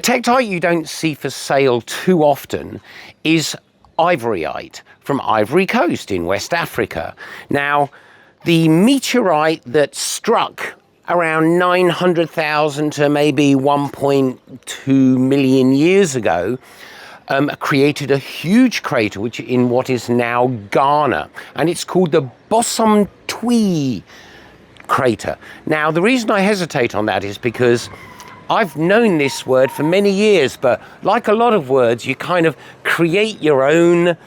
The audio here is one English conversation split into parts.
tektite you don't see for sale too often is Ivoryite from Ivory Coast in West Africa. Now, the meteorite that struck around 900,000 to maybe 1.2 million years ago created a huge crater which in what is now Ghana, and it's called the Bosumtwe Crater. Now, the reason I hesitate on that is because I've known this word for many years, but like a lot of words, you kind of create your own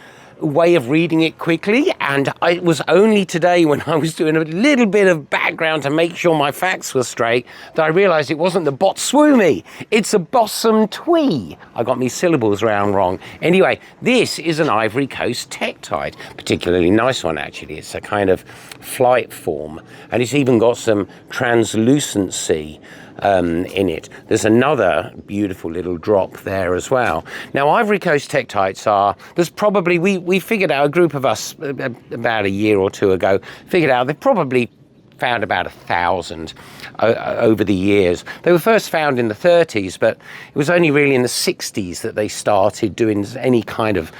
way of reading it quickly, and it was only today when I was doing a little bit of background to make sure my facts were straight that I realized it wasn't the Botswumi, it's a Bosumtwe. I got me syllables wrong. Anyway, this is an Ivory Coast tektite, particularly nice one actually. It's a kind of flight form, and it's even got some translucency in it. There's another beautiful little drop there as well. Now, Ivory Coast tektites are, there's probably, we figured out, a group of us about a year or two ago, figured out they've probably found about 1,000 over the years. They were first found in the 30s, but it was only really in the 60s that they started doing any kind of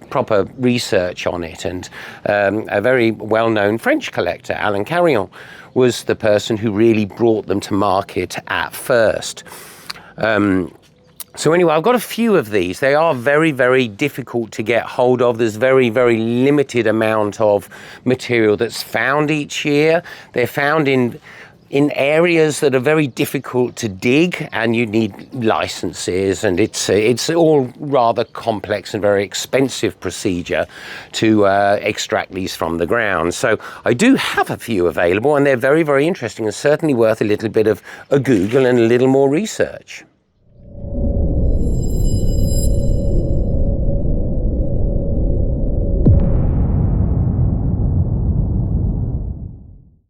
proper research on it, and a very well-known French collector, Alain Carillon, was the person who really brought them to market at first. So anyway, I've got a few of these. They are very, very difficult to get hold of. There's very, very limited amount of material that's found each year. They're found in areas that are very difficult to dig, and you need licenses, and it's all rather complex and very expensive procedure to extract these from the ground. So I do have a few available, and they're very, very interesting and certainly worth a little bit of a Google and a little more research.